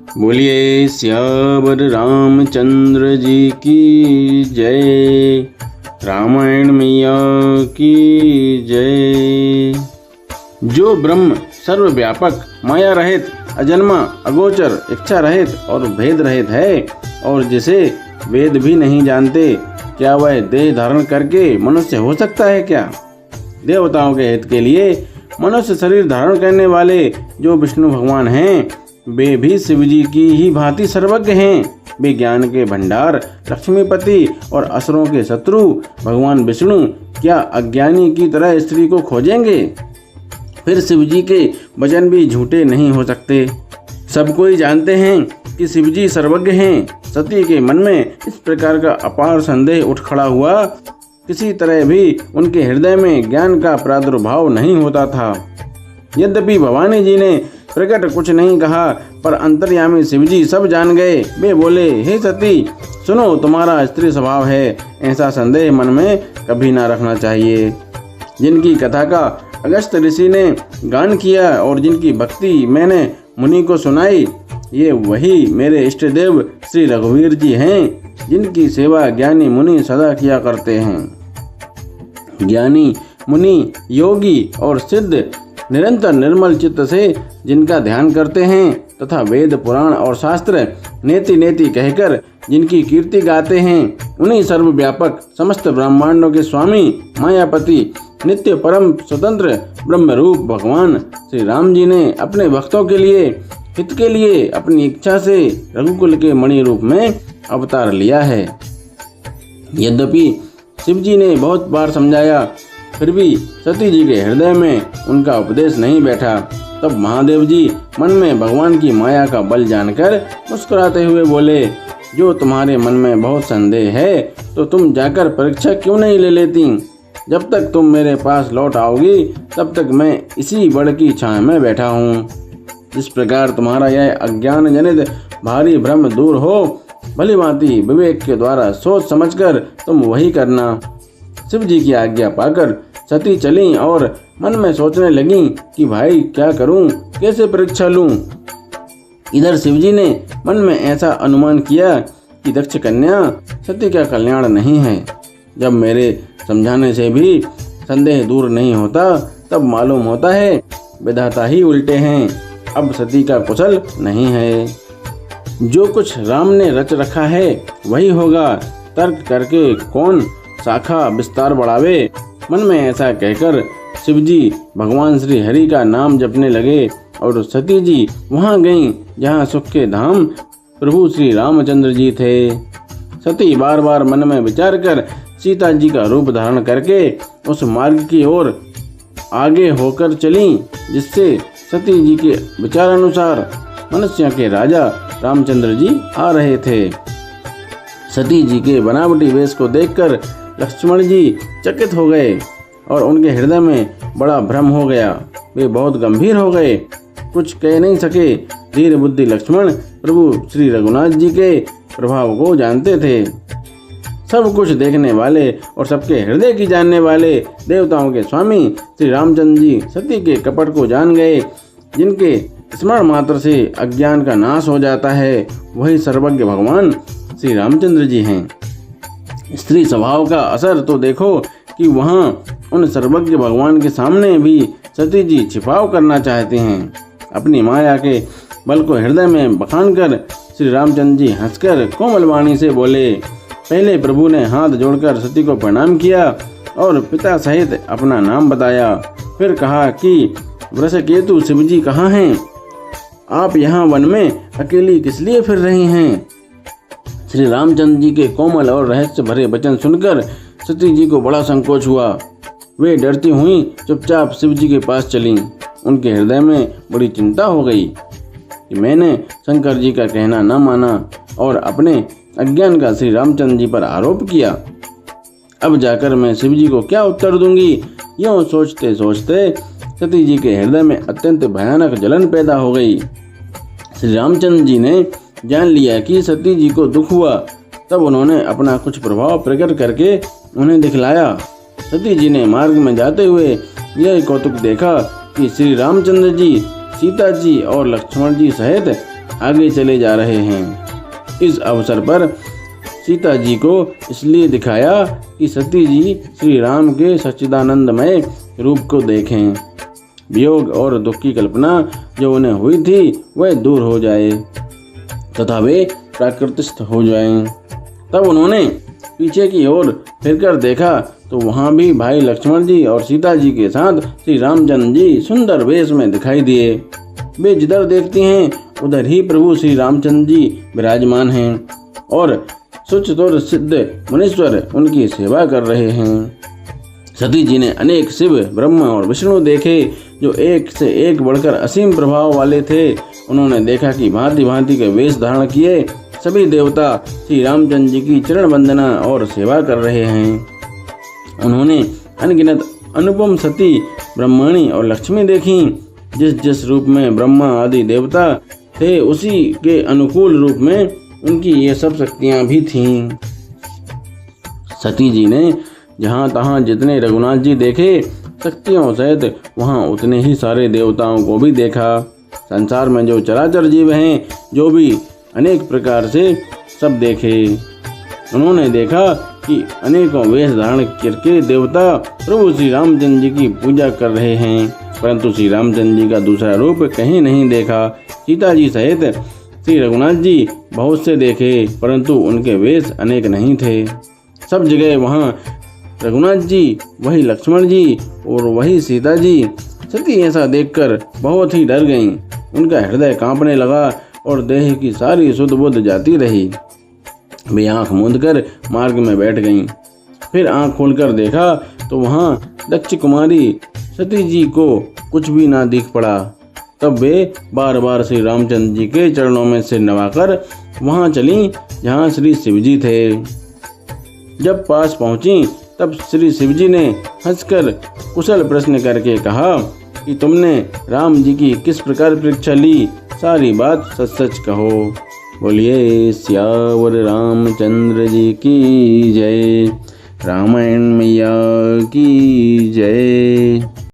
बोलिए सियावर रामचंद्र जी की जय। रामायण मैया की जय। जो ब्रह्म सर्वव्यापक, माया रहित, अजन्मा, अगोचर, इच्छा रहित और भेद रहित है, और जिसे वेद भी नहीं जानते, क्या वह देह धारण करके मनुष्य हो सकता है क्या? देवताओं के हित के लिए मनुष्य शरीर धारण करने वाले जो विष्णु भगवान हैं, वे भी शिव जी की ही भांति सर्वज्ञ हैं। वे ज्ञान के भंडार, लक्ष्मीपति और असुरों के शत्रु भगवान विष्णु क्या अज्ञानी की तरह स्त्री को खोजेंगे? फिर शिव जी के वचन भी झूठे नहीं हो सकते। सब कोई जानते हैं कि शिव जी सर्वज्ञ हैं। सती के मन में इस प्रकार का अपार संदेह उठ खड़ा हुआ, किसी तरह भी उनके हृदय में ज्ञान का प्रादुर्भाव नहीं होता था। यद्यपि भवानी जी ने प्रकट कुछ नहीं कहा, पर अंतर्यामी शिवजी सब जान गए। वे बोले, हे सती, सुनो, तुम्हारा स्त्री स्वभाव है, ऐसा संदेह मन में कभी ना रखना चाहिए। जिनकी कथा का अगस्त ऋषि ने गान किया और जिनकी भक्ति मैंने मुनि को सुनाई, ये वही मेरे इष्ट देव श्री रघुवीर जी हैं, जिनकी सेवा ज्ञानी मुनि सदा किया करते हैं। ज्ञानी मुनि, योगी और सिद्ध निरंतर निर्मल चित्त से जिनका ध्यान करते हैं तथा वेद, पुराण और शास्त्र नेति नेति कहकर जिनकी कीर्ति गाते हैं, उन्हीं सर्वव्यापक समस्त ब्रह्मांडों के स्वामी, मायापति, नित्य परम स्वतंत्र ब्रह्म रूप भगवान श्री राम जी ने अपने भक्तों के लिए, हित के लिए अपनी इच्छा से रघुकुल के मणि रूप में अवतार लिया है। यद्यपि शिव जी ने बहुत बार समझाया, फिर भी सती जी के हृदय में उनका उपदेश नहीं बैठा। तब महादेव जी मन में भगवान की माया का बल जानकर मुस्कुराते हुए बोले, जो तुम्हारे मन में बहुत संदेह है, तो तुम जाकर परीक्षा क्यों नहीं ले लेती? जब तक तुम मेरे पास लौट आओगी, तब तक मैं इसी बड़ की छाया में बैठा हूँ। जिस प्रकार तुम्हारा यह अज्ञान जनित भारी भ्रम दूर हो, भली भांति विवेक के द्वारा सोच समझकर तुम वही करना। शिव जी की आज्ञा पाकर सती चली और मन में सोचने लगी कि भाई क्या करूं, कैसे परीक्षा लूं। इधर शिव जी ने मन में ऐसा अनुमान किया कि दक्ष कन्या सती का कल्याण नहीं है। जब मेरे समझाने से भी संदेह दूर नहीं होता, तब मालूम होता है विधाता ही उल्टे हैं। अब सती का कुशल नहीं है। जो कुछ राम ने रच रखा है वही होगा। तर्क करके कौन शाखा विस्तार बढ़ावे। मन में ऐसा कहकर शिवजी भगवान श्री हरि का नाम जपने लगे और सती जी वहां गईं जहां सुख के धाम प्रभु श्री रामचंद्र जी थे। सती बार बार मन में विचार कर सीता जी का रूप धारण करके उस मार्ग की ओर आगे होकर चली जिससे सती जी के विचार अनुसार मनुष्य के राजा रामचंद्र जी आ रहे थे। सती जी के बनावटी वेश को देखकर लक्ष्मण जी चकित हो गए और उनके हृदय में बड़ा भ्रम हो गया। वे बहुत गंभीर हो गए, कुछ कह नहीं सके। धीर बुद्धि लक्ष्मण प्रभु श्री रघुनाथ जी के प्रभाव को जानते थे। सब कुछ देखने वाले और सबके हृदय की जानने वाले देवताओं के स्वामी श्री रामचंद्र जी सती के कपट को जान गए। जिनके स्मरण मात्र से अज्ञान का नाश हो जाता है, वही सर्वज्ञ भगवान श्री रामचंद्र जी हैं। स्त्री स्वभाव का असर तो देखो कि वहाँ उन सर्वज्ञ भगवान के सामने भी सती जी छिपाव करना चाहते हैं। अपनी माया के बल को हृदय में बखान कर श्री रामचंद्र जी हंसकर कोमल वाणी से बोले। पहले प्रभु ने हाथ जोड़कर सती को प्रणाम किया और पिता सहित अपना नाम बताया। फिर कहा कि वृषकेतु शिवजी कहाँ हैं? आप यहाँ वन में अकेली किस लिए फिर रही हैं? श्री रामचंद्र जी के कोमल और रहस्य भरे वचन सुनकर सती जी को बड़ा संकोच हुआ। वे डरती हुई चुपचाप शिव जी के पास चलीं। उनके हृदय में बड़ी चिंता हो गई कि मैंने शंकर जी का कहना न माना और अपने अज्ञान का श्री रामचंद्र जी पर आरोप किया। अब जाकर मैं शिव जी को क्या उत्तर दूंगी? यूँ सोचते सोचते सती जी के हृदय में अत्यंत भयानक जलन पैदा हो गई। श्री रामचंद्र जी ने जान लिया कि सती जी को दुख हुआ। तब उन्होंने अपना कुछ प्रभाव प्रकट करके उन्हें दिखलाया। सती जी ने मार्ग में जाते हुए यह कौतुक देखा कि श्री रामचंद्र जी, सीता जी और लक्ष्मण जी सहित आगे चले जा रहे हैं। इस अवसर पर सीता जी को इसलिए दिखाया कि सती जी श्री राम के सच्चिदानंदमय रूप को देखें, वियोग और दुख की कल्पना जो उन्हें हुई थी वह दूर हो जाए तथा वे प्राकृतिस्थ हो जाएं। तब उन्होंने पीछे की ओर फिरकर देखा तो वहां भी भाई लक्ष्मण जी और सीता जी के साथ श्री रामचंद्र जी सुंदर वेश में दिखाई दिए। वे जिधर देखती हैं उधर ही प्रभु श्री रामचंद्र जी विराजमान हैं और सुचतुर सिद्ध मुनीश्वर उनकी सेवा कर रहे हैं। सती जी ने अनेक शिव, ब्रह्मा और विष्णु देखे जो एक से एक बढ़कर असीम प्रभाव वाले थे। उन्होंने देखा कि भांति भांति के वेश धारण किए सभी देवता श्री रामचंद्र जी की चरण वंदना और सेवा कर रहे हैं। उन्होंने अनगिनत अनुपम सती, ब्रह्मणी और लक्ष्मी देखी। जिस जिस रूप में ब्रह्मा आदि देवता थे उसी के अनुकूल रूप में उनकी ये सब शक्तियां भी थीं। सती जी ने जहाँ तहाँ जितने रघुनाथ जी देखे शक्तियों सहित वहाँ उतने ही सारे देवताओं को भी देखा। संसार में जो चराचर जीव हैं जो भी अनेक प्रकार से सब देखे। उन्होंने देखा कि अनेकों वेश धारण करके देवता प्रभु श्री रामचंद्र जी की पूजा कर रहे हैं, परंतु श्री रामचंद्र जी का दूसरा रूप कहीं नहीं देखा। सीता जी सहित श्री रघुनाथ जी बहुत से देखे, परंतु उनके वेश अनेक नहीं थे। सब जगह वहाँ रघुनाथ जी, वही लक्ष्मण जी और वही सीता जी। सती ऐसा देखकर बहुत ही डर गईं। उनका हृदय कांपने लगा और देह की सारी सुध बुध जाती रही। वे आंख मूंदकर मार्ग में बैठ गईं। फिर आंख खोलकर देखा तो वहाँ दक्ष कुमारी सती जी को कुछ भी ना दिख पड़ा। तब वे बार बार श्री रामचंद्र जी के चरणों में सिर नवाकर वहाँ चली जहाँ श्री शिव जी थे। जब पास पहुँची तब श्री शिव जी ने हंसकर कुशल प्रश्न करके कहा कि तुमने राम जी की किस प्रकार परीक्षा ली, सारी बात सच सच कहो। बोलिए सियावर रामचंद्र जी की जय। रामायण मैया की जय।